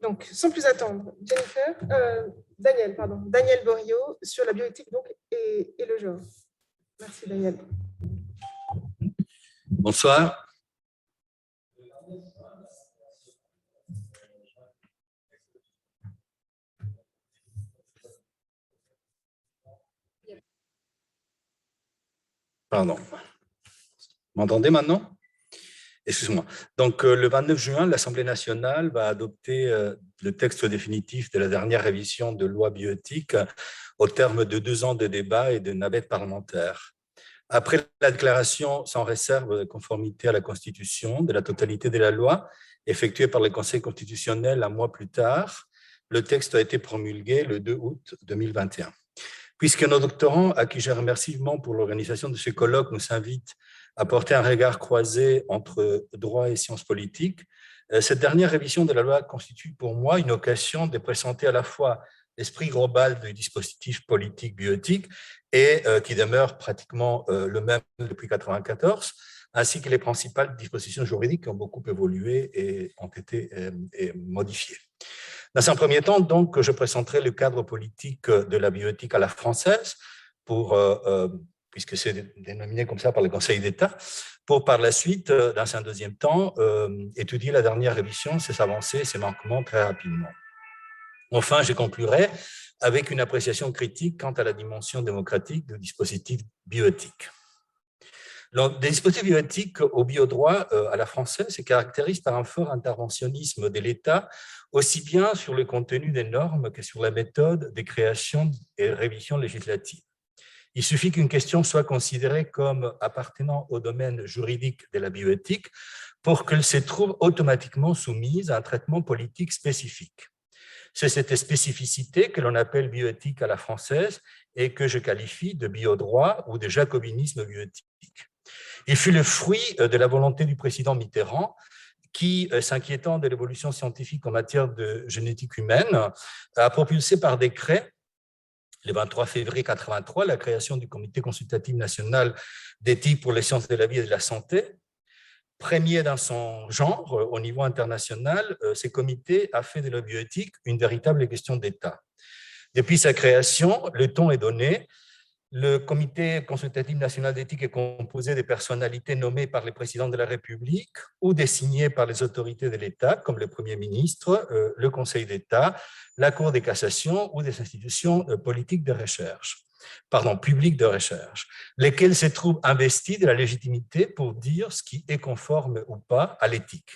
donc, sans plus attendre, Daniel Borio sur la bioéthique donc, et le genre. Merci Daniel. Bonsoir. Pardon. M'entendez maintenant? Excuse-moi. Donc, le 29 juin, l'Assemblée nationale va adopter le texte définitif de la dernière révision de loi bioéthique au terme de 2 ans de débats et de navette parlementaire. Après la déclaration sans réserve de conformité à la Constitution de la totalité de la loi, effectuée par le Conseil constitutionnel un mois plus tard, le texte a été promulgué le 2 août 2021. Puisque nos doctorants, à qui je remercie vivement pour l'organisation de ce colloque, nous invitent à porter un regard croisé entre droit et sciences politiques, cette dernière révision de la loi constitue pour moi une occasion de présenter à la fois l'esprit global du dispositif politique bioéthique et qui demeure pratiquement le même depuis 1994, ainsi que les principales dispositions juridiques qui ont beaucoup évolué et ont été modifiées. Dans un premier temps, donc, je présenterai le cadre politique de la bioéthique à la française, puisque c'est dénominé comme ça par le Conseil d'État, pour par la suite, dans un deuxième temps, étudier la dernière révision, ses avancées, ses manquements très rapidement. Enfin, je conclurai avec une appréciation critique quant à la dimension démocratique du dispositif bioéthique. Le dispositif bioéthique au biodroit à la française se caractérise par un fort interventionnisme de l'État, aussi bien sur le contenu des normes que sur la méthode de création et révision législative. Il suffit qu'une question soit considérée comme appartenant au domaine juridique de la bioéthique pour qu'elle se trouve automatiquement soumise à un traitement politique spécifique. C'est cette spécificité que l'on appelle bioéthique à la française et que je qualifie de biodroit ou de jacobinisme bioéthique. Il fut le fruit de la volonté du président Mitterrand qui, s'inquiétant de l'évolution scientifique en matière de génétique humaine, a propulsé par décret, le 23 février 1983, la création du Comité consultatif national d'éthique pour les sciences de la vie et de la santé. Premier dans son genre au niveau international, ce comité a fait de la bioéthique une véritable question d'État. Depuis sa création, le ton est donné. Le Comité consultatif national d'éthique est composé de personnalités nommées par le président de la République ou désignées par les autorités de l'État, comme le Premier ministre, le Conseil d'État, la Cour de cassation ou des institutions politiques de recherche, publiques de recherche, lesquelles se trouvent investies de la légitimité pour dire ce qui est conforme ou pas à l'éthique.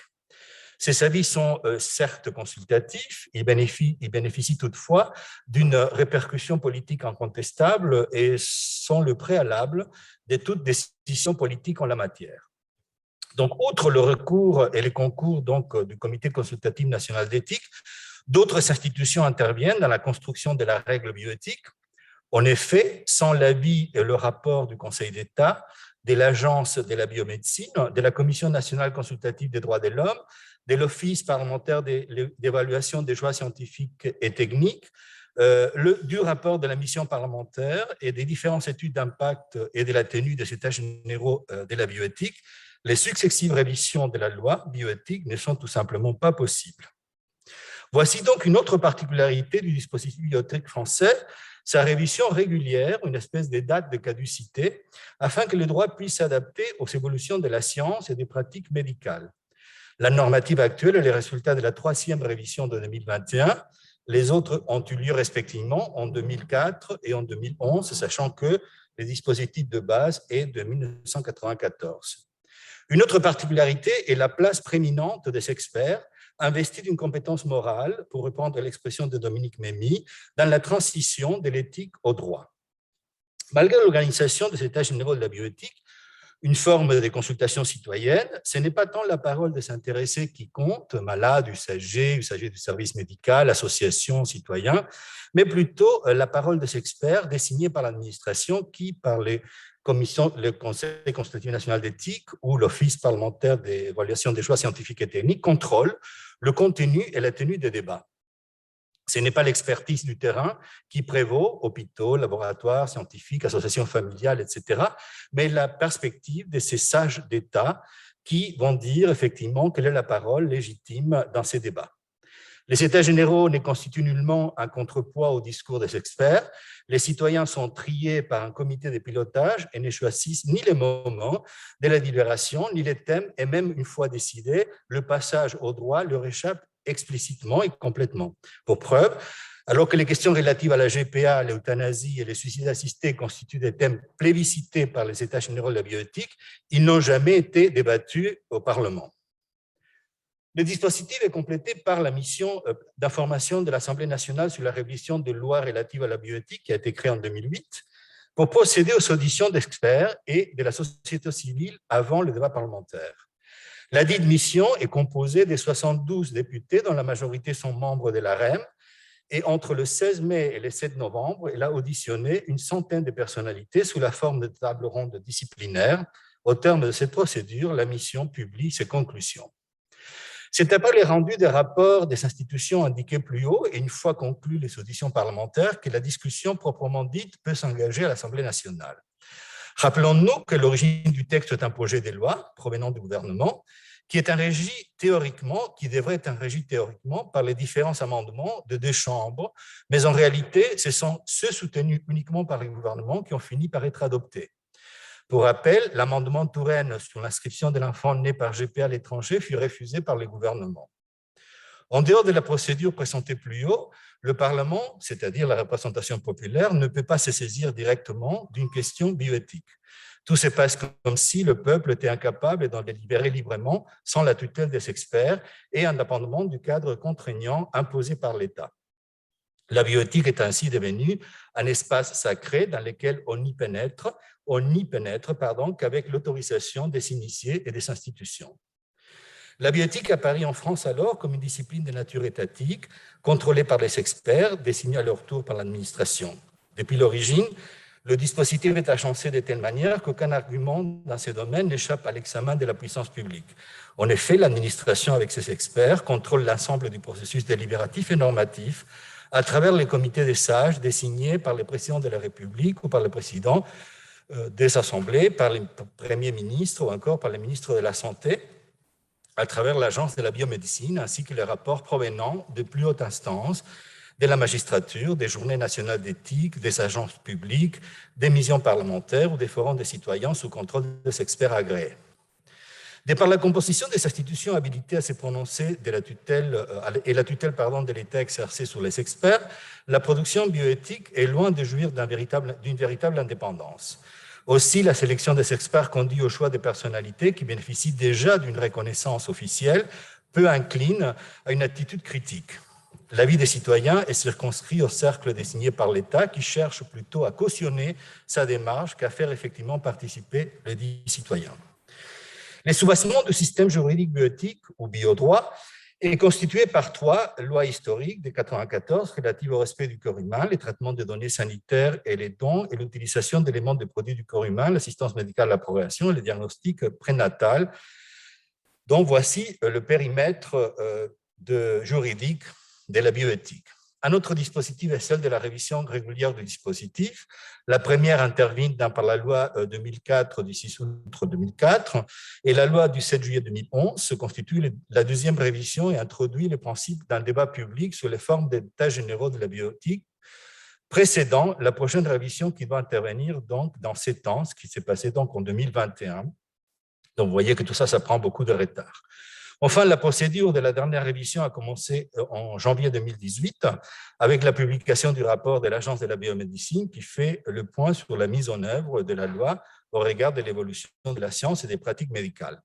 Ces avis sont certes consultatifs, ils bénéficient toutefois d'une répercussion politique incontestable et sont le préalable de toute décision politique en la matière. Donc, outre le recours et les concours du Comité consultatif national d'éthique, d'autres institutions interviennent dans la construction de la règle bioéthique. En effet, sans l'avis et le rapport du Conseil d'État, de l'Agence de la biomédecine, de la Commission nationale consultative des droits de l'homme, de l'Office parlementaire d'évaluation des choix scientifiques et techniques, du rapport de la mission parlementaire et des différentes études d'impact et de la tenue des états généraux de la bioéthique, les successives révisions de la loi bioéthique ne sont tout simplement pas possibles. Voici donc une autre particularité du dispositif bioéthique français, sa révision régulière, une espèce de date de caducité, afin que le droit puisse s'adapter aux évolutions de la science et des pratiques médicales. La normative actuelle est le résultat de la 3e révision de 2021. Les autres ont eu lieu respectivement en 2004 et en 2011, sachant que le dispositif de base est de 1994. Une autre particularité est la place prééminente des experts investis d'une compétence morale, pour reprendre l'expression de Dominique Mémy, dans la transition de l'éthique au droit. Malgré l'organisation des états généraux de la bioéthique, une forme de consultation citoyenne, ce n'est pas tant la parole des intéressés qui compte, malades, usagers du service médical, associations, citoyens, mais plutôt la parole des experts désignés par l'administration qui, par le Conseil consultatif national d'éthique ou l'Office parlementaire d'évaluation des choix scientifiques et techniques, contrôlent le contenu et la tenue des débats. Ce n'est pas l'expertise du terrain qui prévaut, hôpitaux, laboratoires, scientifiques, associations familiales, etc., mais la perspective de ces sages d'État qui vont dire effectivement quelle est la parole légitime dans ces débats. Les États généraux ne constituent nullement un contrepoids au discours des experts. Les citoyens sont triés par un comité de pilotage et ne choisissent ni les moments de la délibération, ni les thèmes, et même une fois décidé, le passage au droit leur échappe explicitement et complètement. Pour preuve, alors que les questions relatives à la GPA, l'euthanasie et les suicides assistés constituent des thèmes plébiscités par les États généraux de la bioéthique, ils n'ont jamais été débattus au Parlement. Le dispositif est complété par la mission d'information de l'Assemblée nationale sur la révision de lois relatives à la bioéthique qui a été créée en 2008 pour procéder aux auditions d'experts et de la société civile avant le débat parlementaire. La dite mission est composée de 72 députés dont la majorité sont membres de l'AREM et entre le 16 mai et le 7 novembre, elle a auditionné une centaine de personnalités sous la forme de tables rondes disciplinaires. Au terme de cette procédure, la mission publie ses conclusions. C'est après les rendus des rapports des institutions indiqués plus haut et une fois conclues les auditions parlementaires que la discussion proprement dite peut s'engager à l'Assemblée nationale. Rappelons-nous que l'origine du texte est un projet de loi provenant du gouvernement qui devrait être régi théoriquement par les différents amendements de deux chambres, mais en réalité, ce sont ceux soutenus uniquement par le gouvernement qui ont fini par être adoptés. Pour rappel, l'amendement Touraine sur l'inscription de l'enfant né par GPA à l'étranger fut refusé par le gouvernement. En dehors de la procédure présentée plus haut, le Parlement, c'est-à-dire la représentation populaire, ne peut pas se saisir directement d'une question bioéthique. Tout se passe comme si le peuple était incapable d'en délibérer librement sans la tutelle des experts et indépendamment du cadre contraignant imposé par l'État. La bioéthique est ainsi devenue un espace sacré dans lequel on n'y pénètre qu'avec l'autorisation des initiés et des institutions. La bioéthique apparaît en France alors comme une discipline de nature étatique, contrôlée par les experts, désignés à leur tour par l'administration. Depuis l'origine, le dispositif est agencé de telle manière qu'aucun argument dans ces domaines n'échappe à l'examen de la puissance publique. En effet, l'administration, avec ses experts, contrôle l'ensemble du processus délibératif et normatif à travers les comités des sages désignés par le président de la République ou par le président des assemblées, par les premiers ministres ou encore par les ministres de la Santé, à travers l'Agence de la biomédecine, ainsi que les rapports provenant de plus hautes instances, de la magistrature, des journées nationales d'éthique, des agences publiques, des missions parlementaires ou des forums des citoyens sous contrôle des experts agréés. De par la composition des institutions habilitées à se prononcer de la tutelle de l'État exercée sur les experts, la production bioéthique est loin de jouir d'une véritable indépendance. Aussi, la sélection des experts conduit au choix des personnalités qui bénéficient déjà d'une reconnaissance officielle, peu incline à une attitude critique. L'avis des citoyens est circonscrit au cercle désigné par l'État qui cherche plutôt à cautionner sa démarche qu'à faire effectivement participer le dit citoyen. Le soubassement du système juridique bioéthique ou biodroit est constitué par 3 lois historiques de 1994 relatives au respect du corps humain, les traitements de données sanitaires et les dons et l'utilisation d'éléments de produits du corps humain, l'assistance médicale à la procréation et le diagnostic prénatal, dont voici le périmètre juridique de la bioéthique. Un autre dispositif est celle de la révision régulière du dispositif. La première intervient par la loi 2004 du 6 août 2004 et la loi du 7 juillet 2011 se constitue la deuxième révision et introduit le principe d'un débat public sur les formes d'états généraux de la bioéthique, précédant la prochaine révision qui doit intervenir donc dans 7 ans, ce qui s'est passé donc en 2021. Donc vous voyez que tout ça, ça prend beaucoup de retard. Enfin, la procédure de la dernière révision a commencé en janvier 2018 avec la publication du rapport de l'Agence de la biomédecine qui fait le point sur la mise en œuvre de la loi au regard de l'évolution de la science et des pratiques médicales.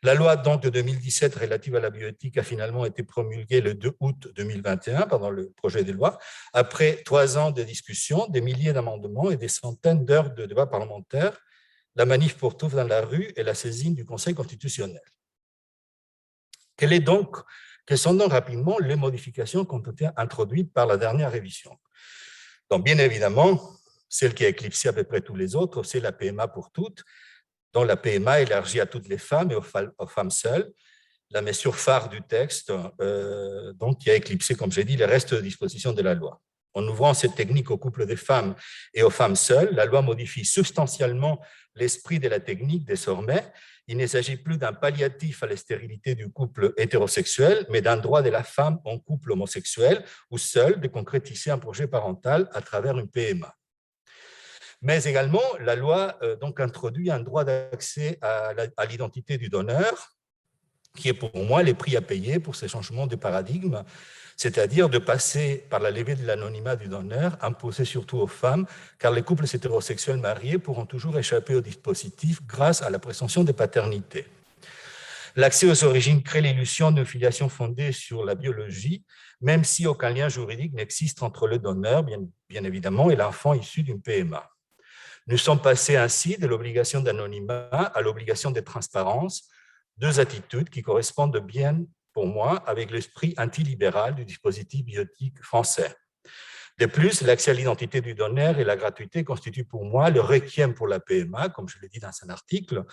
La loi donc de 2017 relative à la bioéthique a finalement été promulguée le 2 août 2021 pendant le projet de loi, après 3 ans de discussions, des milliers d'amendements et des centaines d'heures de débats parlementaires, la manif pour tous dans la rue et la saisine du Conseil constitutionnel. Quelles sont donc rapidement les modifications qui ont été introduites par la dernière révision? Donc, bien évidemment, celle qui a éclipsé à peu près tous les autres, c'est la PMA pour toutes, dont la PMA élargie à toutes les femmes et aux femmes seules, la mesure phare du texte, donc qui a éclipsé, comme j'ai dit, les restes de dispositions de la loi. En ouvrant cette technique aux couples de femmes et aux femmes seules, la loi modifie substantiellement l'esprit de la technique désormais. Il ne s'agit plus d'un palliatif à la stérilité du couple hétérosexuel, mais d'un droit de la femme en couple homosexuel ou seul de concrétiser un projet parental à travers une PMA. Mais également, la loi donc introduit un droit d'accès à l'identité du donneur, qui est pour moi le prix à payer pour ce changement de paradigme, c'est-à-dire de passer par la levée de l'anonymat du donneur, imposé surtout aux femmes, car les couples hétérosexuels mariés pourront toujours échapper au dispositif grâce à la présomption de paternité. L'accès aux origines crée l'illusion d'une filiation fondée sur la biologie, même si aucun lien juridique n'existe entre le donneur, bien évidemment, et l'enfant issu d'une PMA. Nous sommes passés ainsi de l'obligation d'anonymat à l'obligation de transparence, deux attitudes qui correspondent bien, pour moi, avec l'esprit antilibéral du dispositif bioéthique français. De plus, l'accès à l'identité du donneur et la gratuité constituent pour moi le requiem pour la PMA, comme je l'ai dit dans un article,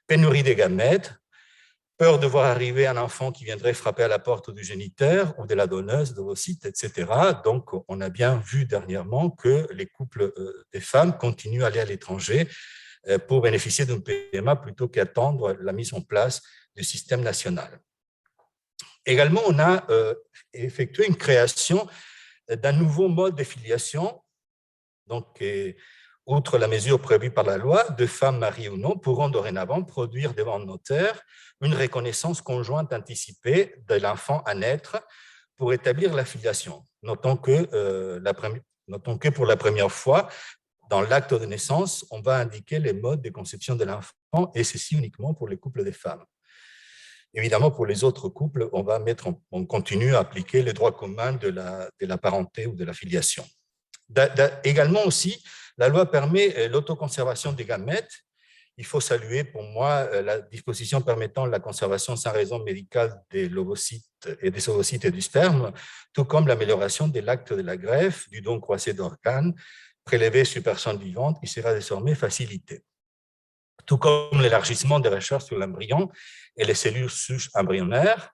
pénurie des gamètes, peur de voir arriver un enfant qui viendrait frapper à la porte du géniteur ou de la donneuse d'ovocytes, etc. Donc, on a bien vu dernièrement que les couples des femmes continuent à aller à l'étranger pour bénéficier d'une PMA plutôt qu'attendre la mise en place du système national. Également, on a effectué une création d'un nouveau mode de filiation. Donc, outre la mesure prévue par la loi, deux femmes mariées ou non pourront dorénavant produire devant le notaire une reconnaissance conjointe anticipée de l'enfant à naître pour établir la filiation. Notons que pour la première fois, dans l'acte de naissance, on va indiquer les modes de conception de l'enfant, et ceci uniquement pour les couples de femmes. Évidemment, pour les autres couples, on continue à appliquer les droits communs de la parenté ou de la filiation. Également aussi, la loi permet l'autoconservation des gamètes. Il faut saluer pour moi la disposition permettant la conservation sans raison médicale des ovocytes et du sperme, tout comme l'amélioration de l'acte de la greffe, du don croisé d'organes prélevés sur personnes vivantes, qui sera désormais facilité. Tout comme l'élargissement des recherches sur l'embryon et les cellules souches embryonnaires,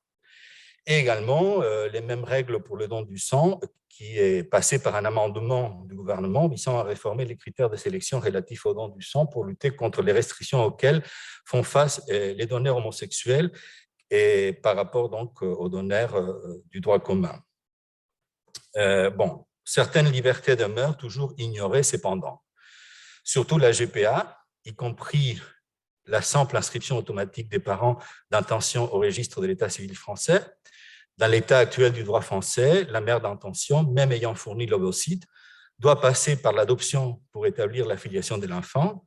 et également les mêmes règles pour le don du sang, qui est passé par un amendement du gouvernement visant à réformer les critères de sélection relatifs au don du sang pour lutter contre les restrictions auxquelles font face les donneurs homosexuels et par rapport donc aux donneurs du droit commun. Certaines libertés demeurent toujours ignorées cependant. Surtout la GPA, y compris la simple inscription automatique des parents d'intention au registre de l'état civil français. Dans l'état actuel du droit français, la mère d'intention, même ayant fourni l'ovocyte, doit passer par l'adoption pour établir la filiation de l'enfant.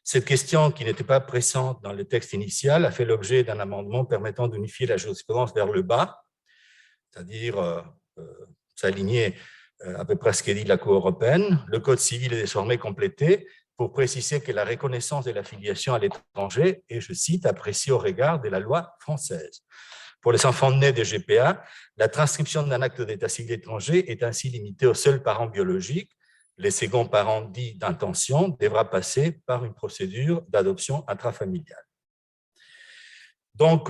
Cette question, qui n'était pas pressante dans le texte initial, a fait l'objet d'un amendement permettant d'unifier la jurisprudence vers le bas, c'est-à-dire s'aligner à peu près à ce qu'est dit la Cour européenne. Le Code civil est désormais complété pour préciser que la reconnaissance de la filiation à l'étranger est, je cite, appréciée au regard de la loi française. Pour les enfants nés de GPA, la transcription d'un acte d'état civil étranger est ainsi limitée aux seuls parents biologiques. Les seconds parents dits d'intention devra passer par une procédure d'adoption intrafamiliale. Donc,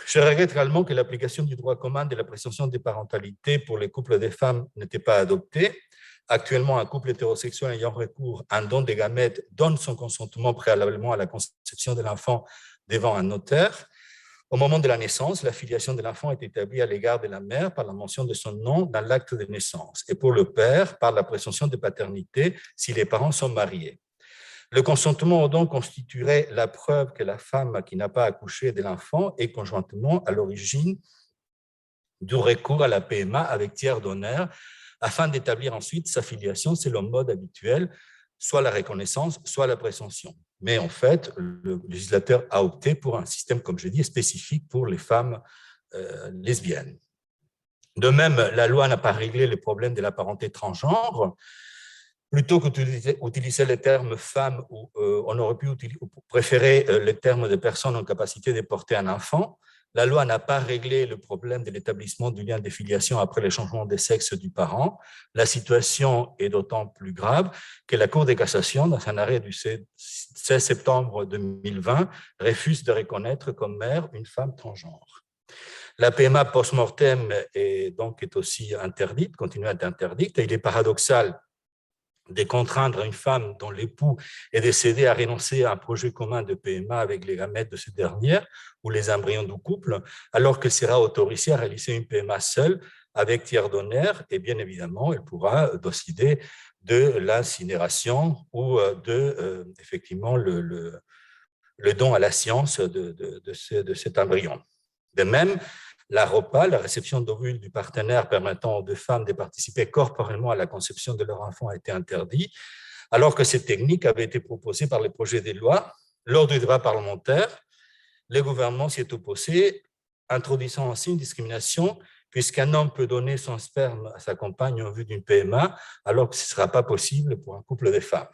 je regrette également que l'application du droit commun de la présomption de parentalité pour les couples de femmes n'était pas adoptée. Actuellement, un couple hétérosexuel ayant recours à un don de gamètes donne son consentement préalablement à la conception de l'enfant devant un notaire. Au moment de la naissance, la filiation de l'enfant est établie à l'égard de la mère par la mention de son nom dans l'acte de naissance et pour le père par la présomption de paternité si les parents sont mariés. Le consentement au don constituerait la preuve que la femme qui n'a pas accouché de l'enfant est conjointement à l'origine du recours à la PMA avec tiers donneur afin d'établir ensuite sa filiation selon le mode habituel, soit la reconnaissance, soit la présomption. Mais en fait, le législateur a opté pour un système, comme je dis, spécifique pour les femmes lesbiennes. De même, la loi n'a pas réglé le problème de la parenté transgenre. Plutôt qu'utiliser le terme femme, on aurait pu préférer le terme de personne en capacité de porter un enfant. La loi n'a pas réglé le problème de l'établissement du lien de filiation après le changement de sexe du parent. La situation est d'autant plus grave que la Cour de cassation, dans un arrêt du 16 septembre 2020, refuse de reconnaître comme mère une femme transgenre. La PMA post-mortem est aussi interdite, continue à être interdite. Et il est paradoxal de contraindre une femme dont l'époux est décédé à renoncer à un projet commun de PMA avec les gamètes de cette dernière ou les embryons du couple, alors qu'elle sera autorisée à réaliser une PMA seule avec tiers donneur, et bien évidemment, elle pourra décider de l'incinération ou effectivement le don à la science de cet embryon. De même, la ROPA, la réception d'ovules du partenaire permettant aux deux femmes de participer corporellement à la conception de leur enfant, a été interdite, alors que cette technique avait été proposée par les projets de loi. Lors du débat parlementaire, le gouvernement s'y est opposé, introduisant ainsi une discrimination, puisqu'un homme peut donner son sperme à sa compagne en vue d'une PMA, alors que ce ne sera pas possible pour un couple de femmes.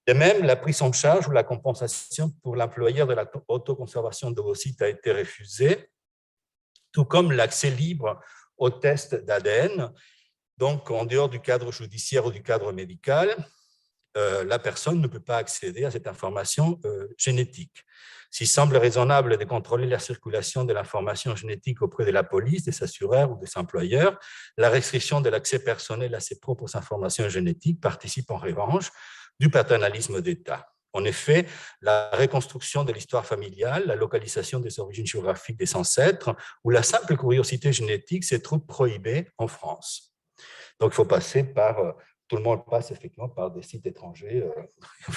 De même, la prise en charge ou la compensation pour l'employeur de l'autoconservation d'ovocytes a été refusée, tout comme l'accès libre aux tests d'ADN. Donc, en dehors du cadre judiciaire ou du cadre médical, la personne ne peut pas accéder à cette information génétique. S'il semble raisonnable de contrôler la circulation de l'information génétique auprès de la police, des assureurs ou des employeurs, la restriction de l'accès personnel à ses propres informations génétiques participe en revanche du paternalisme d'État. En effet, la reconstruction de l'histoire familiale, la localisation des origines géographiques des ancêtres ou la simple curiosité génétique se trouvent prohibées en France. Donc, il faut passer par, tout le monde passe effectivement par des sites étrangers.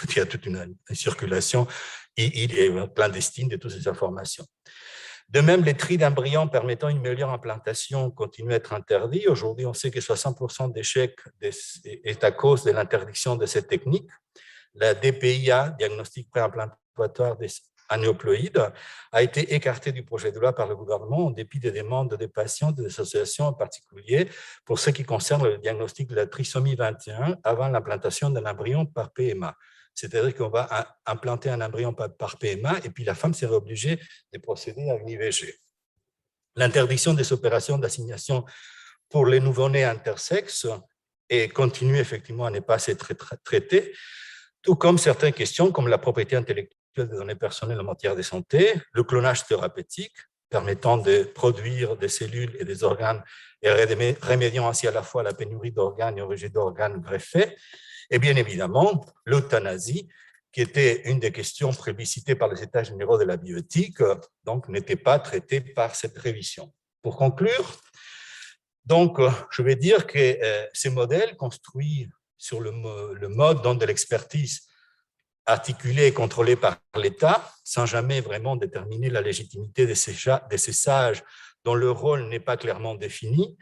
Il y a toute une circulation clandestine de toutes ces informations. De même, les tris d'embryons permettant une meilleure implantation continuent à être interdits. Aujourd'hui, on sait que 60% d'échecs est à cause de l'interdiction de cette technique. La DPIA, diagnostic préimplantatoire des anéuploïdes, a été écartée du projet de loi par le gouvernement en dépit des demandes des patients, des associations en particulier, pour ce qui concerne le diagnostic de la trisomie 21 avant l'implantation d'un embryon par PMA. C'est-à-dire qu'on va implanter un embryon par PMA et puis la femme sera obligée de procéder à une IVG. L'interdiction des opérations d'assignation pour les nouveau-nés intersexes continue effectivement à ne pas être traitée, tout comme certaines questions comme la propriété intellectuelle des données personnelles en matière de santé, le clonage thérapeutique permettant de produire des cellules et des organes et remédiant ainsi à la fois à la pénurie d'organes et au rejet d'organes greffés, et bien évidemment l'euthanasie, qui était une des questions plébiscitées par les États généraux de la bioéthique, donc n'était pas traitée par cette révision. Pour conclure, donc, je vais dire que ces modèles construits sur le mode de l'expertise articulée et contrôlée par l'État, sans jamais vraiment déterminer la légitimité de ces sages dont le rôle n'est pas clairement défini,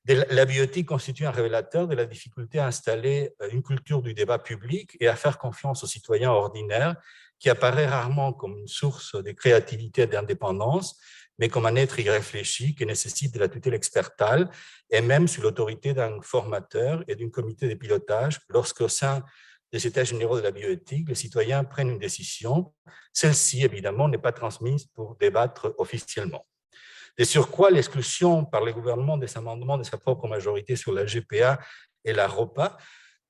la bioéthique constitue un révélateur de la difficulté à installer une culture du débat public et à faire confiance aux citoyens ordinaires, qui apparaît rarement comme une source de créativité et d'indépendance, mais comme un être irréfléchi qui nécessite de la tutelle expertale et même sous l'autorité d'un formateur et d'un comité de pilotage lorsqu'au sein des États généraux de la bioéthique, les citoyens prennent une décision. Celle-ci, évidemment, n'est pas transmise pour débattre officiellement. De surcroît, l'exclusion par le gouvernement des amendements de sa propre majorité sur la GPA et la ROPA,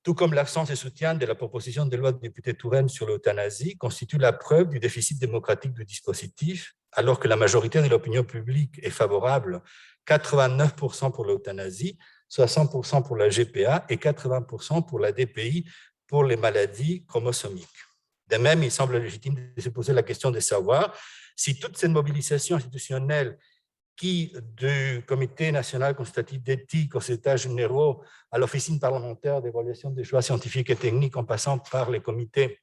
tout comme l'absence de soutien de la proposition de loi du député Touraine sur l'euthanasie, constitue la preuve du déficit démocratique du dispositif, alors que la majorité de l'opinion publique est favorable, 89% pour l'euthanasie, 60% pour la GPA et 80% pour la DPI pour les maladies chromosomiques. De même, il semble légitime de se poser la question de savoir si toute cette mobilisation institutionnelle qui, du Comité national consultatif d'éthique aux États généraux à l'Officine parlementaire d'évaluation des choix scientifiques et techniques, en passant par les comités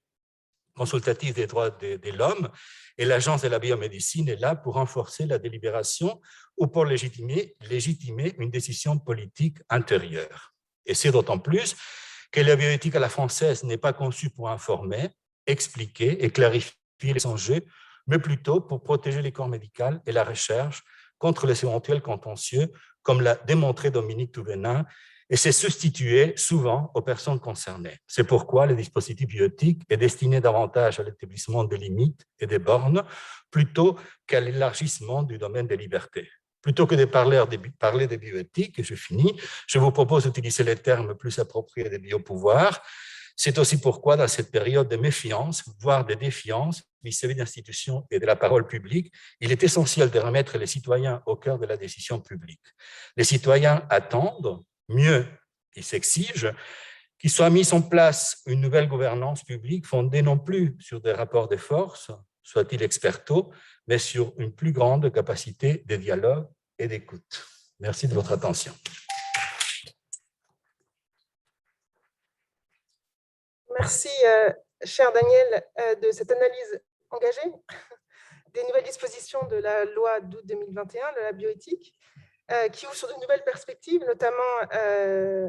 consultatifs des droits de l'homme et l'Agence de la biomédecine, est là pour renforcer la délibération ou pour légitimer une décision politique intérieure. Et c'est d'autant plus que la bioéthique à la française n'est pas conçue pour informer, expliquer et clarifier les enjeux, mais plutôt pour protéger les corps médicaux et la recherche contre les éventuels contentieux, comme l'a démontré Dominique Touvenin, et s'est substitué souvent aux personnes concernées. C'est pourquoi le dispositif bioéthique est destiné davantage à l'établissement des limites et des bornes, plutôt qu'à l'élargissement du domaine des libertés. Plutôt que de parler de bioéthique, et je finis, je vous propose d'utiliser les termes plus appropriés des biopouvoirs, C'est aussi pourquoi, dans cette période de méfiance, voire de défiance vis-à-vis de l'institution et de la parole publique, il est essentiel de remettre les citoyens au cœur de la décision publique. Les citoyens attendent, mieux, ils s'exigent, qu'il soit mise en place une nouvelle gouvernance publique fondée non plus sur des rapports de force, soit-il expertaux, mais sur une plus grande capacité de dialogue et d'écoute. Merci de votre attention. Merci, cher Daniel, de cette analyse engagée des nouvelles dispositions de la loi d'août 2021, de la bioéthique, qui ouvre sur de nouvelles perspectives, notamment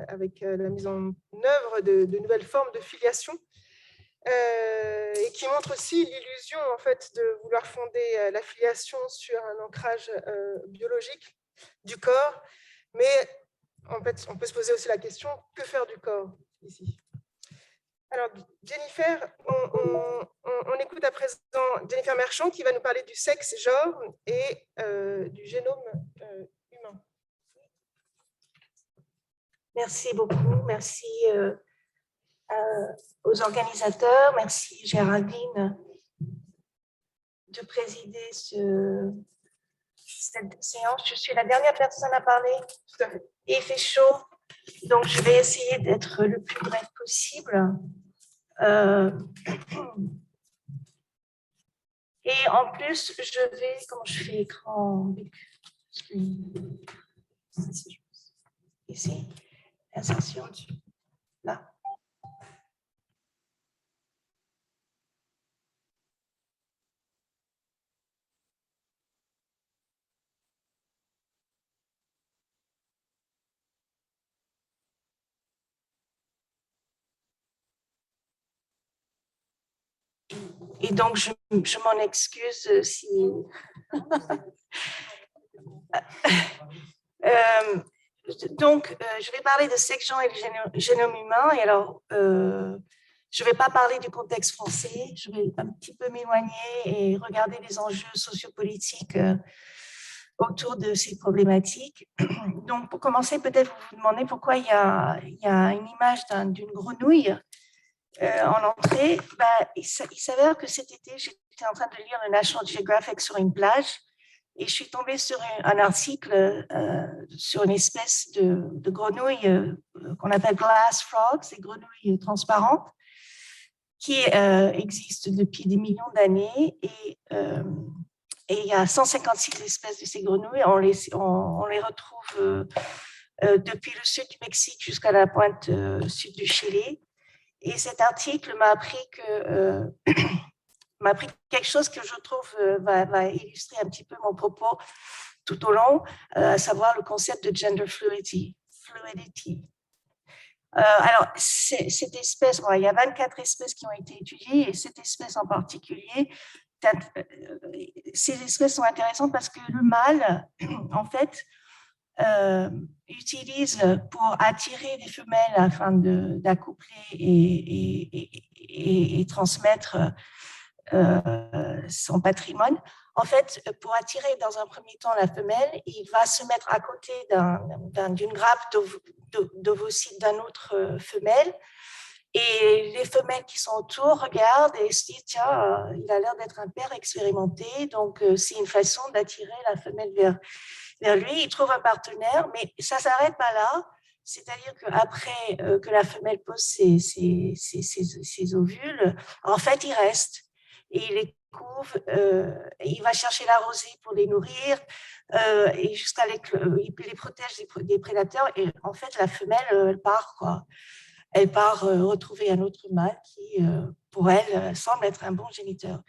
avec la mise en œuvre de nouvelles formes de filiation, et qui montre aussi l'illusion en fait, de vouloir fonder la filiation sur un ancrage biologique du corps. Mais en fait, on peut se poser aussi la question, que faire du corps ici? Alors, Jennifer, on écoute à présent Jennifer Merchant qui va nous parler du sexe, genre et du génome humain. Merci beaucoup. Merci aux organisateurs. Merci Géraldine de présider cette séance. Je suis la dernière personne à parler. Tout à fait. Et il fait chaud, donc je vais essayer d'être le plus bref possible. Et en plus, je vais, comment je fais écran ici, insertion, là. Et donc, je m'en excuse si... je vais parler de sexe, genre et le génome humain. Et alors, je ne vais pas parler du contexte français. Je vais un petit peu m'éloigner et regarder les enjeux sociopolitiques autour de ces problématiques. Donc, pour commencer, peut-être vous vous demandez pourquoi il y a une image d'une grenouille en entrée. Il s'avère que cet été, j'étais en train de lire le National Geographic sur une plage et je suis tombée sur un article sur une espèce de grenouille qu'on appelle glass frogs, des grenouilles transparentes, qui existent depuis des millions d'années et il y a 156 espèces de ces grenouilles. On les retrouve depuis le sud du Mexique jusqu'à la pointe sud du Chili. Et cet article m'a appris quelque chose que je trouve va illustrer un petit peu mon propos tout au long, à savoir le concept de gender fluidity. Alors, cette espèce, il y a 24 espèces qui ont été étudiées et cette espèce en particulier, ces espèces sont intéressantes parce que le mâle, en fait, utilise pour attirer des femelles afin d'accoupler et transmettre son patrimoine. En fait, pour attirer dans un premier temps la femelle, il va se mettre à côté d'une grappe d'ovocytes d'une autre femelle. Et les femelles qui sont autour regardent et se disent, tiens, il a l'air d'être un père expérimenté, donc c'est une façon d'attirer la femelle vers lui. Il trouve un partenaire, mais ça ne s'arrête pas là. C'est-à-dire qu'après que la femelle pose ses ovules, en fait, il reste. Et il les couve, il va chercher la rosée pour les nourrir, et jusqu'à les protège des prédateurs. Et en fait, la femelle, elle part, quoi. Elle part retrouver un autre mâle qui, pour elle, semble être un bon géniteur.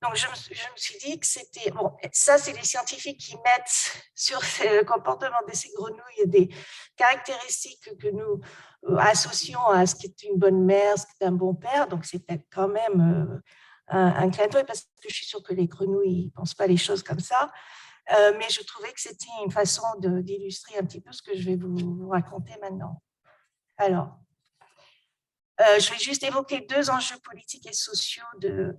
Donc, je me suis dit que c'était... Bon, ça, c'est les scientifiques qui mettent sur le comportement de ces grenouilles des caractéristiques que nous associons à ce qui est une bonne mère, ce qui est un bon père. Donc, c'est peut-être quand même un clin d'œil parce que je suis sûre que les grenouilles ne pensent pas les choses comme ça. Mais je trouvais que c'était une façon d'illustrer un petit peu ce que je vais vous raconter maintenant. Alors... je vais juste évoquer deux enjeux politiques et sociaux de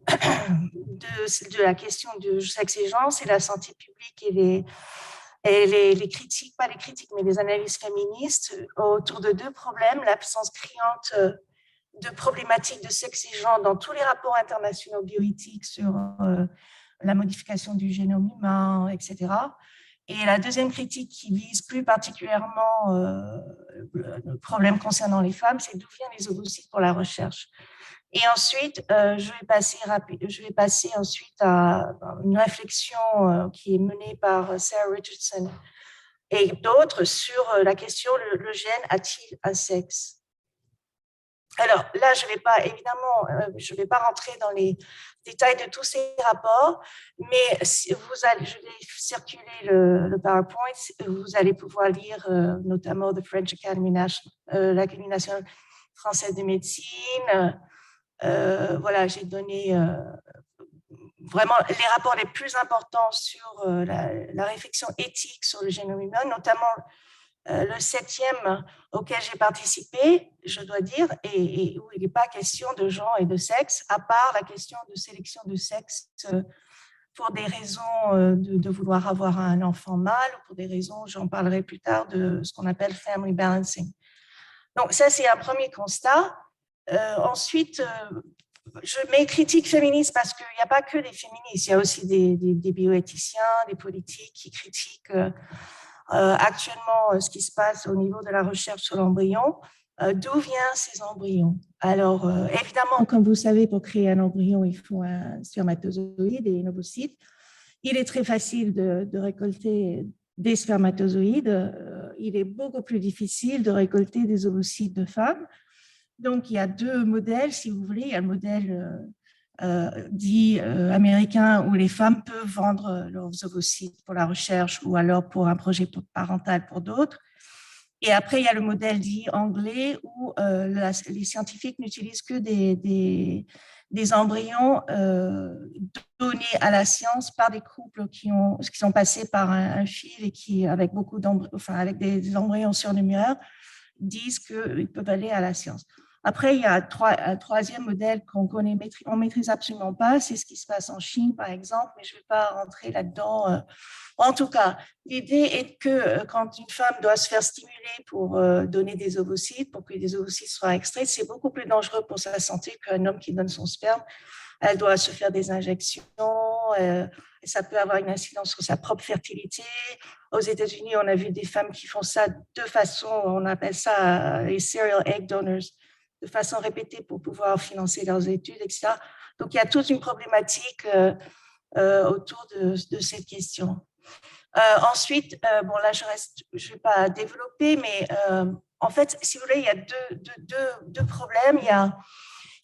la question du sexe et genre, c'est la santé publique et les critiques, pas les critiques, mais les analyses féministes autour de deux problèmes, l'absence criante de problématiques de sexe et genre dans tous les rapports internationaux bioéthiques sur la modification du génome humain, etc. Et la deuxième critique qui vise plus particulièrement le problème concernant les femmes, c'est d'où viennent les ovocytes pour la recherche. Et ensuite, je vais passer ensuite à une réflexion qui est menée par Sarah Richardson et d'autres sur la question, le gène a-t-il un sexe? Alors là, je ne vais pas rentrer dans les détails de tous ces rapports, mais si je vais circuler le PowerPoint, vous allez pouvoir lire notamment l'Académie nationale française de médecine. Voilà, j'ai donné vraiment les rapports les plus importants sur la réflexion éthique sur le génome humain, notamment le 7e auquel j'ai participé, je dois dire, et où il n'est pas question de genre et de sexe, à part la question de sélection de sexe pour des raisons de vouloir avoir un enfant mâle, ou pour des raisons, j'en parlerai plus tard, de ce qu'on appelle family balancing. Donc ça, c'est un premier constat. Ensuite, je mets critique féministe parce qu'il n'y a pas que des féministes, il y a aussi des bioéthiciens, des politiques qui critiquent actuellement ce qui se passe au niveau de la recherche sur l'embryon. D'où viennent ces embryons? Alors, évidemment, comme vous savez, pour créer un embryon, il faut un spermatozoïde et un ovocyte. Il est très facile de récolter des spermatozoïdes. Il est beaucoup plus difficile de récolter des ovocytes de femmes. Donc, il y a deux modèles, si vous voulez. Il y a le modèle dit américain où les femmes peuvent vendre leurs ovocytes pour la recherche ou alors pour un projet parental pour d'autres. Et après, il y a le modèle dit anglais où les scientifiques n'utilisent que des embryons donnés à la science par des couples qui sont passés par un fil et qui, avec avec des embryons surnuméreurs, disent qu'ils peuvent aller à la science. Après, il y a un troisième modèle qu'on ne maîtrise absolument pas, c'est ce qui se passe en Chine, par exemple, mais je ne vais pas rentrer là-dedans. En tout cas, l'idée est que quand une femme doit se faire stimuler pour donner des ovocytes, pour que les ovocytes soient extraits, c'est beaucoup plus dangereux pour sa santé qu'un homme qui donne son sperme. Elle doit se faire des injections, ça peut avoir une incidence sur sa propre fertilité. Aux États-Unis, on a vu des femmes qui font ça de façon, on appelle ça les serial egg donors, de façon répétée pour pouvoir financer leurs études, etc. Donc, il y a toute une problématique autour de cette question. Ensuite, bon là, je ne vais pas développer, mais en fait, si vous voulez, il y a deux problèmes. Il y a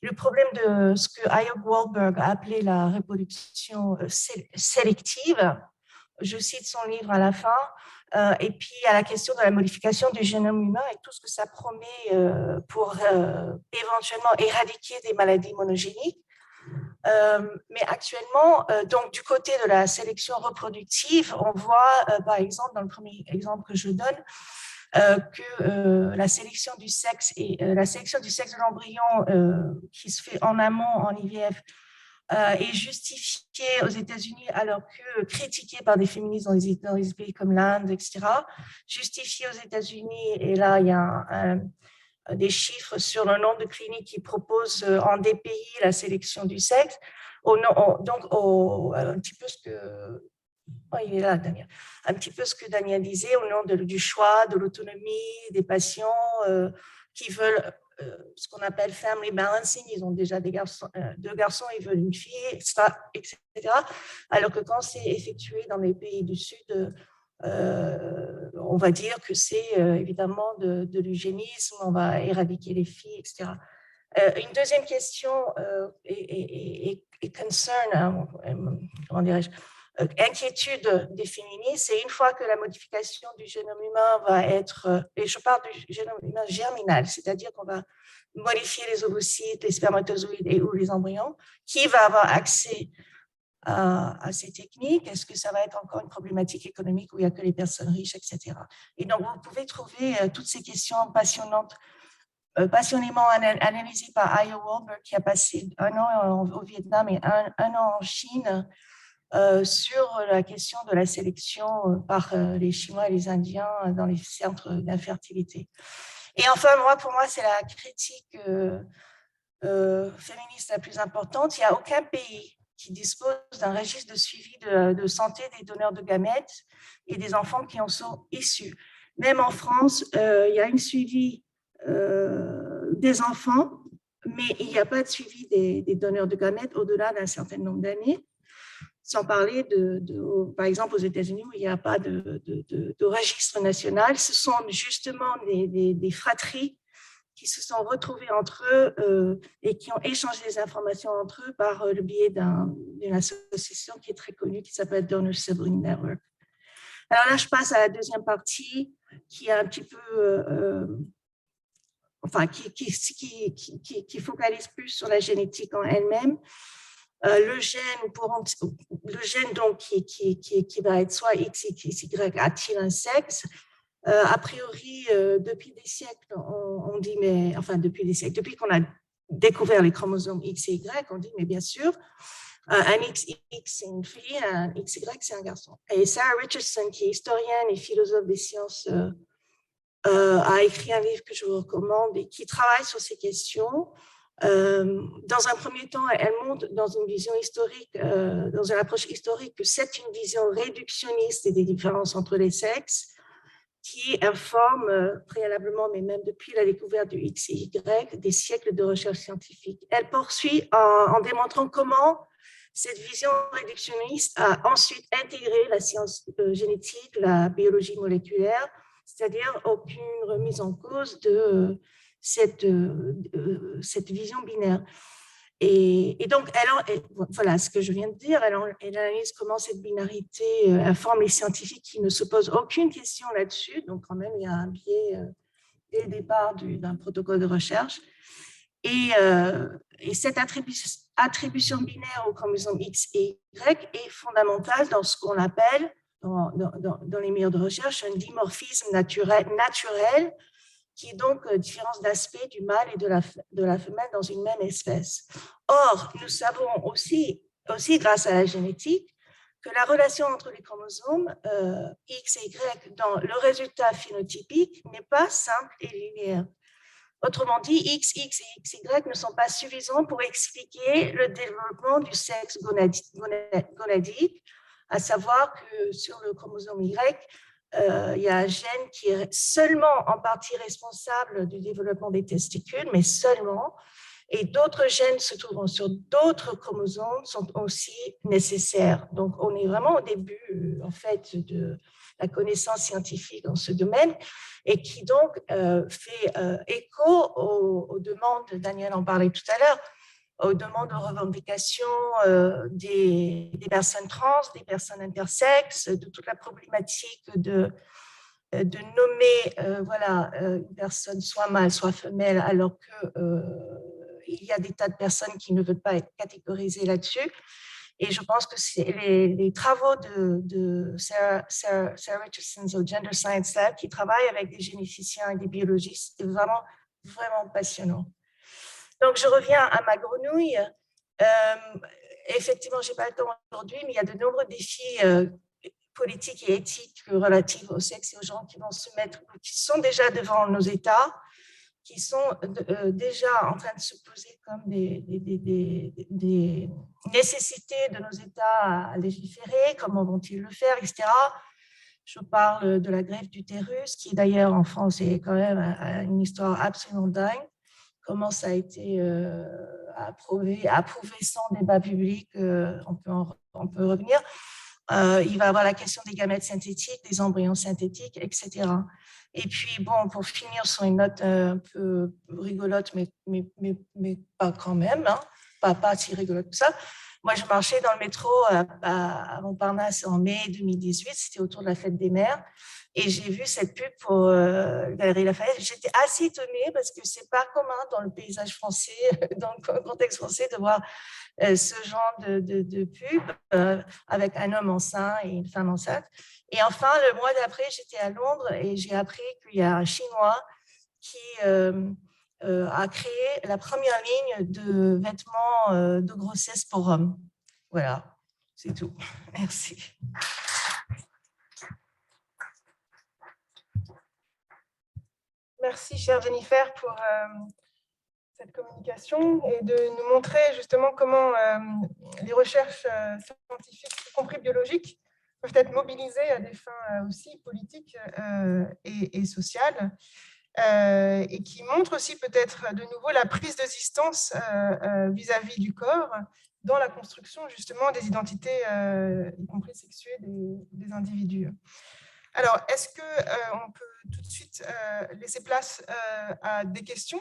le problème de ce que Ayok Wahlberg a appelé la reproduction sélective. Je cite son livre à la fin. Et puis, il y a la question de la modification du génome humain et tout ce que ça promet pour éventuellement éradiquer des maladies monogéniques. Mais actuellement, donc du côté de la sélection reproductive, on voit, par exemple, dans le premier exemple que je donne, que la sélection du sexe de l'embryon qui se fait en amont en IVF est justifiée aux États-Unis alors que critiquée par des féministes dans les pays comme l'Inde, etc. Justifiée aux États-Unis, et là il y a des chiffres sur le nombre de cliniques qui proposent en DPI la sélection du sexe. Donc, un petit peu ce que... Oh, il est là, Daniel. Un petit peu ce que Daniel disait au nom du choix, de l'autonomie des patients qui veulent ce qu'on appelle family balancing. Ils ont déjà deux garçons, ils veulent une fille, etc. Alors que quand c'est effectué dans les pays du Sud, on va dire que c'est évidemment de l'eugénisme, on va éradiquer les filles, etc. Une deuxième question et concern, comment dirais-je, inquiétude des féministes, c'est une fois que la modification du génome humain va être, et je parle du génome humain germinal, c'est-à-dire qu'on va modifier les ovocytes, les spermatozoïdes et ou les embryons, qui va avoir accès à ces techniques? Est-ce que ça va être encore une problématique économique où il n'y a que les personnes riches, etc. Et donc, vous pouvez trouver toutes ces questions passionnantes, passionnément analysées par Ayok Wahlberg, qui a passé 1 an au Vietnam et un an en Chine, sur la question de la sélection par les Chinois et les Indiens dans les centres d'infertilité. Et enfin, pour moi, c'est la critique féministe la plus importante, il n'y a aucun pays qui dispose d'un registre de suivi de santé des donneurs de gamètes et des enfants qui en sont issus. Même en France, il y a un suivi des enfants, mais il n'y a pas de suivi des donneurs de gamètes au-delà d'un certain nombre d'années. Sans parler par exemple, aux États-Unis, où il n'y a pas de registre national. Ce sont justement des fratries qui se sont retrouvés entre eux et qui ont échangé des informations entre eux par le biais d'une association qui est très connue, qui s'appelle Donor Sibling Network. Alors là, je passe à la deuxième partie, qui est un petit peu, enfin, qui focalise plus sur la génétique en elle-même. Le gène donc, qui va être soit X, X, Y, a-t-il un sexe? A priori, depuis des siècles, on dit, mais enfin depuis des siècles, depuis qu'on a découvert les chromosomes X et Y, on dit, mais bien sûr, un XX c'est une fille, un XY c'est un garçon. Et Sarah Richardson, qui est historienne et philosophe des sciences, a écrit un livre que je vous recommande et qui travaille sur ces questions. Dans un premier temps, elle montre dans une vision historique, dans une approche historique, que c'est une vision réductionniste des différences entre les sexes qui informe préalablement, mais même depuis la découverte du X et Y, des siècles de recherche scientifique. Elle poursuit en démontrant comment cette vision réductionniste a ensuite intégré la science génétique, la biologie moléculaire, c'est-à-dire aucune remise en cause de cette vision binaire. Et donc, voilà ce que je viens de dire, elle analyse comment cette binarité informe les scientifiques qui ne se posent aucune question là-dessus. Donc, quand même, il y a un biais dès le départ d'un protocole de recherche. Et cette attribution binaire aux chromosomes X et Y est fondamentale dans ce qu'on appelle, dans les milieux de recherche, un dimorphisme naturel qui est donc différence d'aspect du mâle et de la femelle dans une même espèce. Or, nous savons aussi grâce à la génétique, que la relation entre les chromosomes X et Y dans le résultat phénotypique n'est pas simple et linéaire. Autrement dit, X et XY ne sont pas suffisants pour expliquer le développement du sexe gonadique, à savoir que sur le chromosome Y, il y a un gène qui est seulement en partie responsable du développement des testicules, mais seulement, et d'autres gènes se trouvant sur d'autres chromosomes sont aussi nécessaires. Donc, on est vraiment au début, en fait, de la connaissance scientifique dans ce domaine, et qui donc fait écho aux demandes, Daniel en parlait tout à l'heure, aux demandes de revendication des personnes trans, des personnes intersexes, de toute la problématique de nommer une personne soit mâle, soit femelle, alors qu'il y a des tas de personnes qui ne veulent pas être catégorisées là-dessus. Et je pense que les travaux de Sarah Richardson au Gender Science Lab, qui travaille avec des généticiens et des biologistes, c'est vraiment, vraiment passionnant. Donc, je reviens à ma grenouille. Effectivement, je n'ai pas le temps aujourd'hui, mais il y a de nombreux défis politiques et éthiques relatifs au sexe et aux gens qui vont se mettre, qui sont déjà devant nos États, qui sont déjà en train de se poser comme des nécessités de nos États à légiférer, comment vont-ils le faire, etc. Je parle de la greffe d'utérus, qui d'ailleurs en France est quand même une histoire absolument dingue. Comment ça a été approuvé sans débat public, on peut revenir. Il va y avoir la question des gamètes synthétiques, des embryons synthétiques, etc. Et puis, bon, pour finir sur une note un peu rigolote, mais pas quand même, hein, pas si rigolote que ça. Moi, je marchais dans le métro à Montparnasse en mai 2018, c'était autour de la fête des mères, et j'ai vu cette pub pour Galerie Lafayette. J'étais assez étonnée parce que c'est pas commun dans le paysage français, dans le contexte français, de voir ce genre de pub avec un homme enceint et une femme enceinte. Et enfin, le mois d'après, j'étais à Londres et j'ai appris qu'il y a un Chinois qui a créé la première ligne de vêtements de grossesse pour hommes. Voilà, c'est tout. Merci. Merci, chère Jennifer, pour cette communication et de nous montrer justement comment les recherches scientifiques, y compris biologiques, peuvent être mobilisées à des fins aussi politiques et sociales, et qui montrent aussi peut-être de nouveau la prise de distance vis-à-vis du corps dans la construction justement des identités, y compris sexuées, des individus. Alors, est-ce qu'on peut tout de suite laisser place à des questions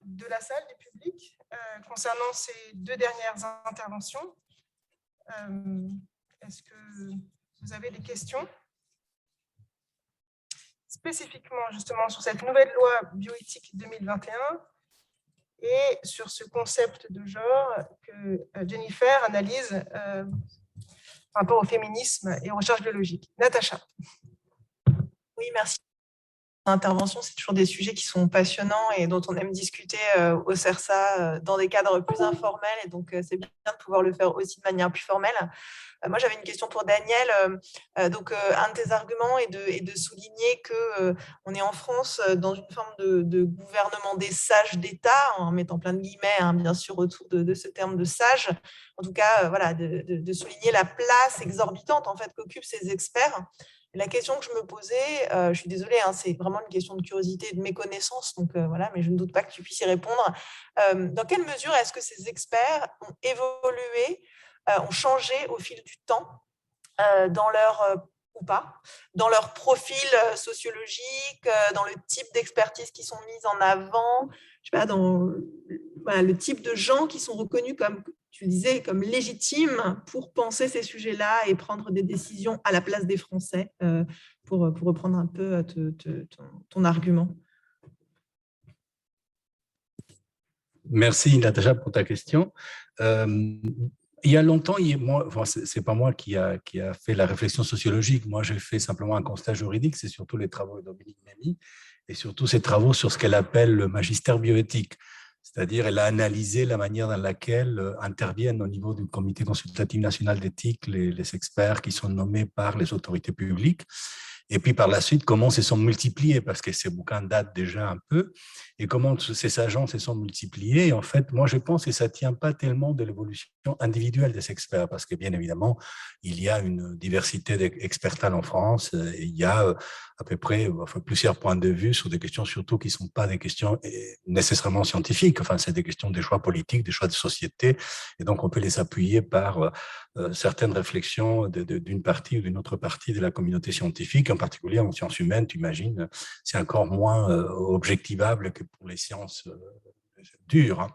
de la salle, du public, concernant ces deux dernières interventions? Est-ce que vous avez des questions spécifiquement justement sur cette nouvelle loi bioéthique 2021 et sur ce concept de genre que Jennifer analyse par rapport au féminisme et aux recherches biologiques? Natacha. Oui, merci. Intervention, c'est toujours des sujets qui sont passionnants et dont on aime discuter au CERSA dans des cadres plus informels, et donc c'est bien de pouvoir le faire aussi de manière plus formelle. Moi, j'avais une question pour Daniel. Donc, un de tes arguments est de souligner qu'on est en France dans une forme de gouvernement des sages d'État, en mettant plein de guillemets, hein, bien sûr, autour de ce terme de sage. En tout cas, voilà, de souligner la place exorbitante en fait qu'occupent ces experts. La question que je me posais, je suis désolée, hein, c'est vraiment une question de curiosité et de méconnaissance, donc voilà, mais je ne doute pas que tu puisses y répondre. Dans quelle mesure est-ce que ces experts ont évolué, ont changé au fil du temps dans leur ou pas, dans leur profil sociologique, dans le type d'expertise qui sont mises en avant, je sais pas, dans voilà, le type de gens qui sont reconnus comme, tu disais, comme légitimes pour penser ces sujets-là et prendre des décisions à la place des Français, pour reprendre un peu ton argument. Merci Natacha pour ta question. Il y a longtemps, c'est pas moi qui a fait la réflexion sociologique. Moi, j'ai fait simplement un constat juridique. C'est surtout les travaux de Dominique Mémy et surtout ses travaux sur ce qu'elle appelle le magistère bioéthique. C'est-à-dire, elle a analysé la manière dans laquelle interviennent au niveau du Comité consultatif national d'éthique les experts qui sont nommés par les autorités publiques. Et puis par la suite, comment se sont multipliés, parce que ces bouquins datent déjà un peu, et comment ces agents se sont multipliés. Et en fait, moi, je pense que ça ne tient pas tellement de l'évolution individuelle des experts, parce que bien évidemment, il y a une diversité expertale en France, et il y a à peu près plusieurs points de vue sur des questions surtout qui ne sont pas des questions nécessairement scientifiques, enfin, c'est des questions des choix politiques, des choix de société, et donc on peut les appuyer par certaines réflexions d'une partie ou d'une autre partie de la communauté scientifique, en particulier en sciences humaines, tu imagines, c'est encore moins objectivable que pour les sciences dures. Hein.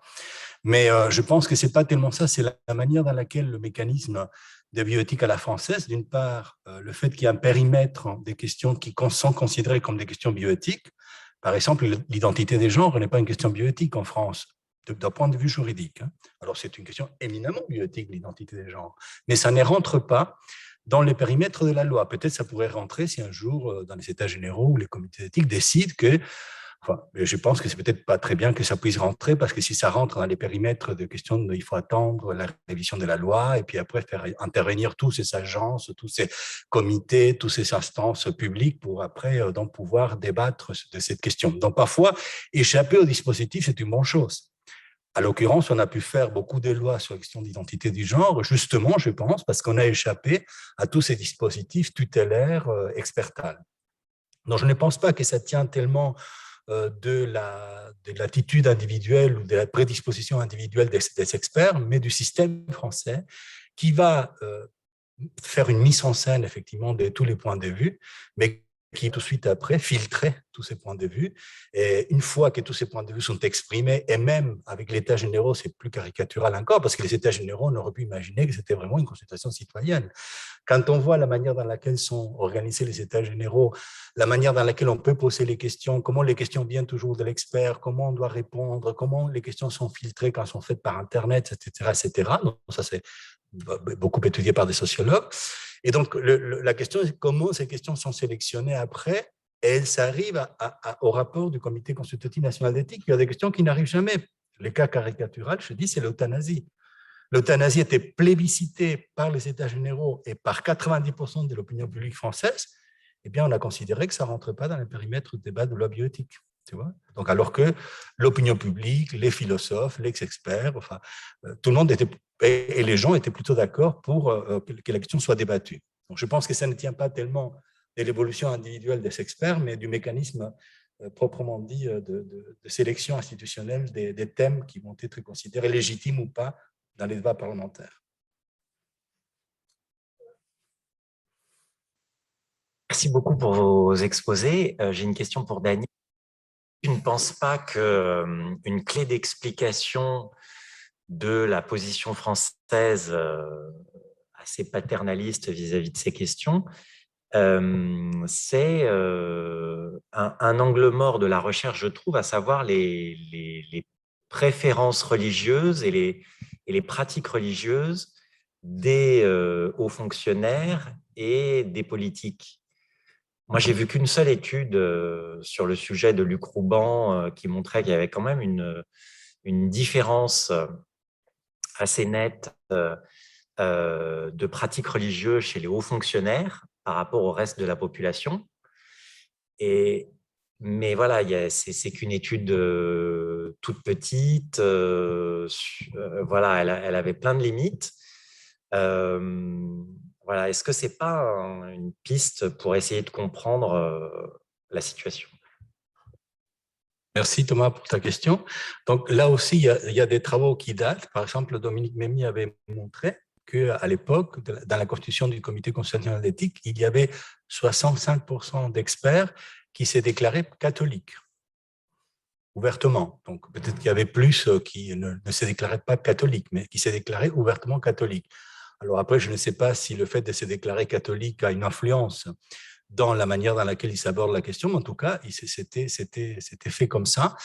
Mais je pense que ce n'est pas tellement ça, c'est la manière dans laquelle le mécanisme de bioéthique à la française, d'une part, le fait qu'il y a un périmètre des questions qui sont considérées comme des questions bioéthiques. Par exemple, l'identité des genres n'est pas une question bioéthique en France, d'un point de vue juridique. Hein. Alors, c'est une question éminemment bioéthique, l'identité des genres, mais ça ne rentre pas dans le périmètre de la loi. Peut-être ça pourrait rentrer si un jour, dans les états généraux, ou les comités d'éthique décident que, enfin, je pense que c'est peut-être pas très bien que ça puisse rentrer, parce que si ça rentre dans les périmètres de questions, il faut attendre la révision de la loi, et puis après faire intervenir tous ces agences, tous ces comités, toutes ces instances publiques pour après donc pouvoir débattre de cette question. Donc parfois, échapper au dispositif, c'est une bonne chose. À l'occurrence, on a pu faire beaucoup de lois sur la question d'identité du genre, justement, je pense, parce qu'on a échappé à tous ces dispositifs tutélaires expertales. Donc, je ne pense pas que ça tient tellement de l'attitude individuelle ou de la prédisposition individuelle des experts, mais du système français qui va faire une mise en scène, effectivement, de tous les points de vue, mais qui tout de suite après filtrer tous ces points de vue. Et une fois que tous ces points de vue sont exprimés, et même avec l'état généraux, c'est plus caricatural encore, parce que les états généraux, on aurait pu imaginer que c'était vraiment une consultation citoyenne. Quand on voit la manière dans laquelle sont organisés les états généraux, la manière dans laquelle on peut poser les questions, comment les questions viennent toujours de l'expert, comment on doit répondre, comment les questions sont filtrées quand elles sont faites par Internet, etc., etc. Donc, ça, c'est beaucoup étudié par des sociologues. Et donc, la question, c'est comment ces questions sont sélectionnées après, et elles arrivent au rapport du Comité consultatif national d'éthique. Il y a des questions qui n'arrivent jamais. Le cas caricatural, je dis, c'est l'euthanasie. L'euthanasie était plébiscitée par les États généraux et par 90% de l'opinion publique française. Eh bien, on a considéré que ça ne rentre pas dans le périmètre du débat de loi bioéthique. Tu vois? Donc, alors que l'opinion publique, les philosophes, les experts, enfin, tout le monde était, et les gens étaient plutôt d'accord pour que la question soit débattue. Donc, je pense que ça ne tient pas tellement de l'évolution individuelle des experts, mais du mécanisme proprement dit de sélection institutionnelle des thèmes qui vont être considérés légitimes ou pas dans les débats parlementaires. Merci beaucoup pour vos exposés. J'ai une question pour Daniel. Je ne pense pas qu'une clé d'explication de la position française assez paternaliste vis-à-vis de ces questions, c'est un angle mort de la recherche, je trouve, à savoir les préférences religieuses et les pratiques religieuses des hauts fonctionnaires et des politiques. Moi, j'ai vu qu'une seule étude sur le sujet de Luc Rouban qui montrait qu'il y avait quand même une différence assez nette de pratiques religieuses chez les hauts fonctionnaires par rapport au reste de la population. Mais voilà, c'est qu'une étude toute petite. Voilà, elle avait plein de limites. Voilà, est-ce que c'est pas une piste pour essayer de comprendre la situation? Merci Thomas pour ta question. Donc là aussi, il y a des travaux qui datent. Par exemple, Dominique Mémy avait montré qu'à l'époque, dans la constitution du Comité constitutionnel d'éthique, il y avait 65% d'experts qui s'est déclaré catholiques, ouvertement. Donc, peut-être qu'il y avait plus qui ne se déclaraient pas catholiques, mais qui s'est déclaré ouvertement catholiques. Alors après, je ne sais pas si le fait de se déclarer catholique a une influence dans la manière dans laquelle il s'aborde la question, mais en tout cas, c'était fait comme ça.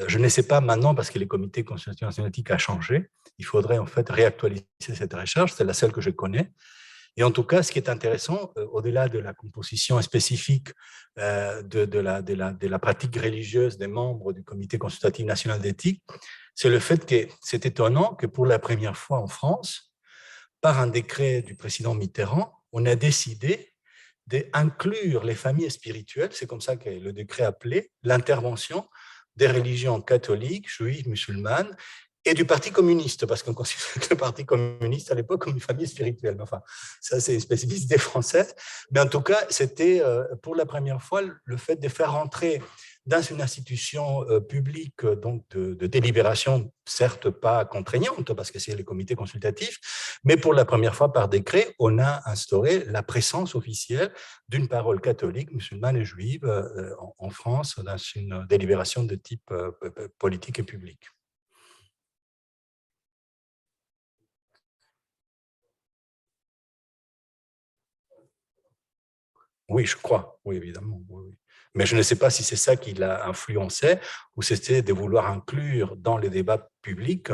Je ne sais pas maintenant, parce que le comité constitutionnel éthique a changé, il faudrait en fait réactualiser cette recherche, c'est la seule que je connais. Et en tout cas, ce qui est intéressant, au-delà de la composition spécifique de la pratique religieuse des membres du Comité consultatif national d'éthique, c'est le fait que c'est étonnant que pour la première fois en France, par un décret du président Mitterrand, on a décidé d'inclure les familles spirituelles, c'est comme ça que le décret appelé, l'intervention des religions catholiques, juives, musulmanes, et du Parti communiste, parce qu'on considère le Parti communiste à l'époque comme une famille spirituelle. Enfin, ça, c'est une spécificité française. Mais en tout cas, c'était pour la première fois le fait de faire rentrer dans une institution publique donc de délibération, certes pas contraignante, parce que c'est le comité consultatif, mais pour la première fois par décret, on a instauré la présence officielle d'une parole catholique, musulmane et juive en France dans une délibération de type politique et public. Oui, je crois, oui, évidemment. Oui. Mais je ne sais pas si c'est ça qui l'a influencé ou c'était de vouloir inclure dans les débats publics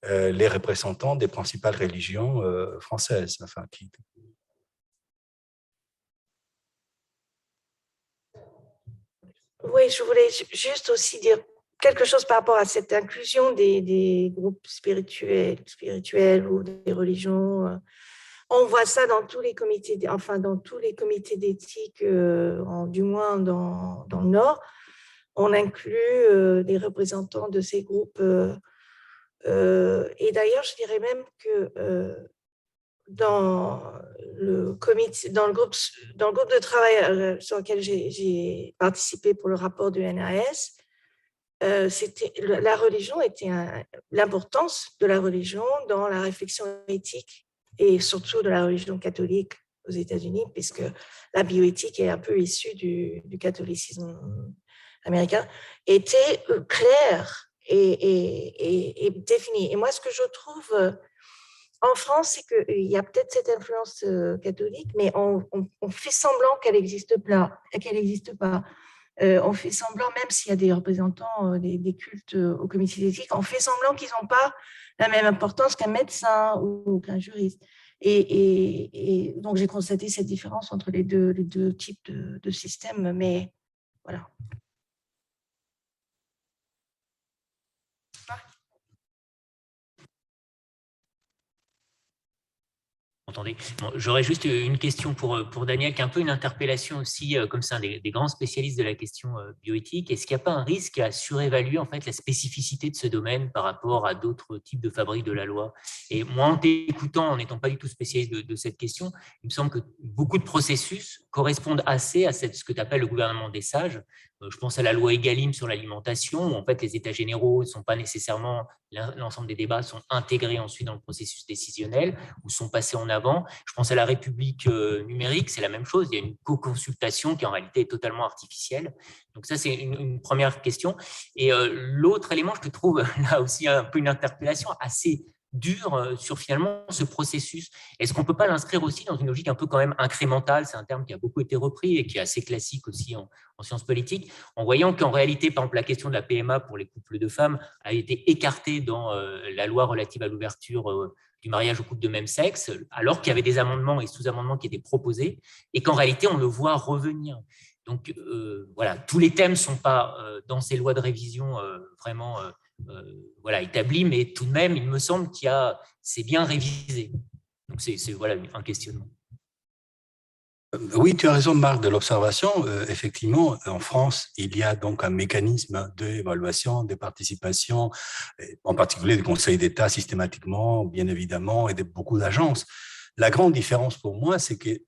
les représentants des principales religions françaises. Enfin, Oui, je voulais juste aussi dire quelque chose par rapport à cette inclusion des groupes spirituels ou des religions. On voit ça dans tous les comités, dans tous les comités d'éthique, du moins dans le Nord. On inclut des représentants de ces groupes. Et d'ailleurs, je dirais même que dans le groupe de travail sur lequel j'ai participé pour le rapport du NAS, la religion était l'importance de la religion dans la réflexion éthique et surtout de la religion catholique aux États-Unis, puisque la bioéthique est un peu issue du catholicisme américain, était claire et définie. Et moi, ce que je trouve en France, c'est qu'il y a peut-être cette influence catholique, mais on fait semblant qu'elle n'existe pas. On fait semblant, même s'il y a des représentants des cultes au comité d'éthique, on fait semblant qu'ils n'ont pas la même importance qu'un médecin ou qu'un juriste. Et donc, j'ai constaté cette différence entre les deux types de systèmes, mais voilà. Entendez. Bon, j'aurais juste une question pour Daniel, qui est un peu une interpellation aussi, comme c'est un des grands spécialistes de la question bioéthique. Est-ce qu'il n'y a pas un risque à surévaluer en fait la spécificité de ce domaine par rapport à d'autres types de fabriques de la loi? Et moi, en t'écoutant, en n'étant pas du tout spécialiste de cette question, il me semble que beaucoup de processus correspondent assez à ce que tu appelles le gouvernement des sages. Je pense à la loi Egalim sur l'alimentation, où en fait les états généraux ne sont pas nécessairement, l'ensemble des débats sont intégrés ensuite dans le processus décisionnel ou sont passés en avant. Je pense à la République numérique, c'est la même chose, il y a une co-consultation qui en réalité est totalement artificielle. Donc ça, c'est une première question. Et l'autre élément, je te trouve là aussi un peu une interpellation assez dur sur finalement ce processus. Est-ce qu'on ne peut pas l'inscrire aussi dans une logique un peu quand même incrémentale? C'est un terme qui a beaucoup été repris et qui est assez classique aussi en sciences politiques, en voyant qu'en réalité, par exemple, la question de la PMA pour les couples de femmes a été écartée dans la loi relative à l'ouverture du mariage aux couples de même sexe, alors qu'il y avait des amendements et sous-amendements qui étaient proposés, et qu'en réalité, on le voit revenir. Donc, voilà, tous les thèmes ne sont pas dans ces lois de révision vraiment voilà, établi, mais tout de même, il me semble qu'il y a, c'est bien révisé. Donc, c'est voilà, un questionnement. Oui, tu as raison, Marc, de l'observation. Effectivement, en France, il y a donc un mécanisme d'évaluation, de participation, en particulier du Conseil d'État systématiquement, bien évidemment, et de beaucoup d'agences. La grande différence pour moi, c'est que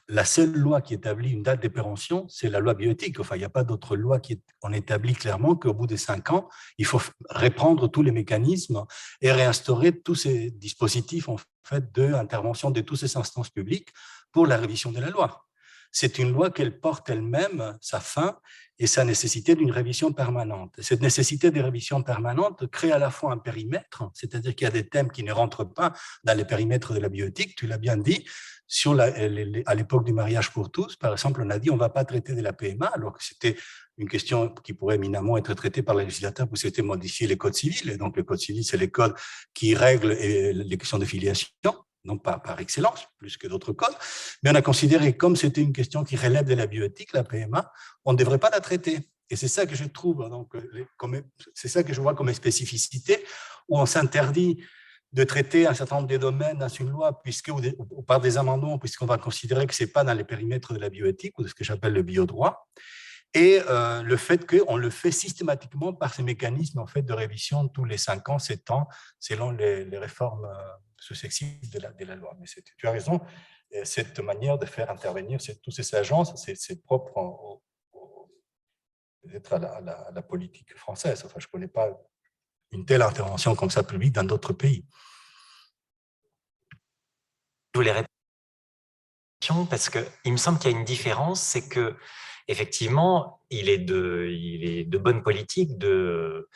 la seule loi qui établit une date de péremption, c'est la loi bioéthique. Enfin, il n'y a pas d'autre loi qui en établit clairement qu'au bout de 5 ans, il faut reprendre tous les mécanismes et réinstaurer tous ces dispositifs en fait, d'intervention de toutes ces instances publiques pour la révision de la loi. C'est une loi qu'elle porte elle-même, sa fin, et sa nécessité d'une révision permanente. Cette nécessité de révision permanente crée à la fois un périmètre, c'est-à-dire qu'il y a des thèmes qui ne rentrent pas dans le périmètre de la bioéthique, tu l'as bien dit. À l'époque du mariage pour tous, par exemple, on a dit on ne va pas traiter de la PMA, alors que c'était une question qui pourrait éminemment être traitée par le législateur pour c'était modifier les codes civils. Et donc, le code civil, c'est les codes qui règlent les questions de filiation, non pas par excellence, plus que d'autres codes, mais on a considéré comme c'était une question qui relève de la bioéthique, la PMA, on ne devrait pas la traiter. Et c'est ça que je trouve, donc, c'est ça que je vois comme spécificité, où on s'interdit de traiter un certain nombre de domaines dans une loi, ou par des amendements, puisqu'on va considérer que ce n'est pas dans les périmètres de la bioéthique, ou de ce que j'appelle le biodroit, et le fait qu'on le fait systématiquement par ces mécanismes en fait, de révision tous les 5 ans, 7 ans, selon les réformes successives de la loi. Mais tu as raison, cette manière de faire intervenir toutes ces agences, c'est propre peut-être à la politique française. Enfin, je ne connais pas une telle intervention comme ça publique dans d'autres pays. Je voulais répondre parce qu'il me semble qu'il y a une différence, c'est que effectivement, il est de bonne politique de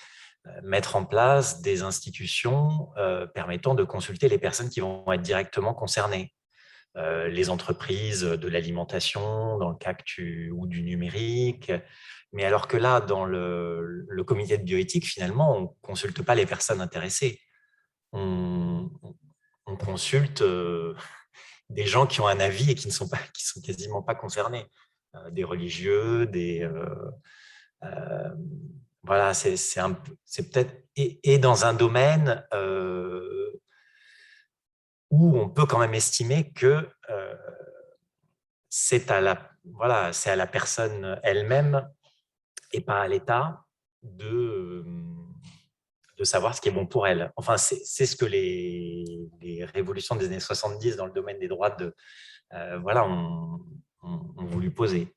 mettre en place des institutions permettant de consulter les personnes qui vont être directement concernées. Les entreprises de l'alimentation, dans le cas ou du numérique. Mais alors que là, dans le comité de bioéthique, finalement, on ne consulte pas les personnes intéressées. On consulte des gens qui ont un avis et qui sont quasiment pas concernés. Des religieux, voilà, c'est peut-être et dans un domaine où on peut quand même estimer que c'est à la personne elle-même et pas à l'État de savoir ce qui est bon pour elle. Enfin, c'est ce que les révolutions des années 70 dans le domaine des droits ont voulu poser.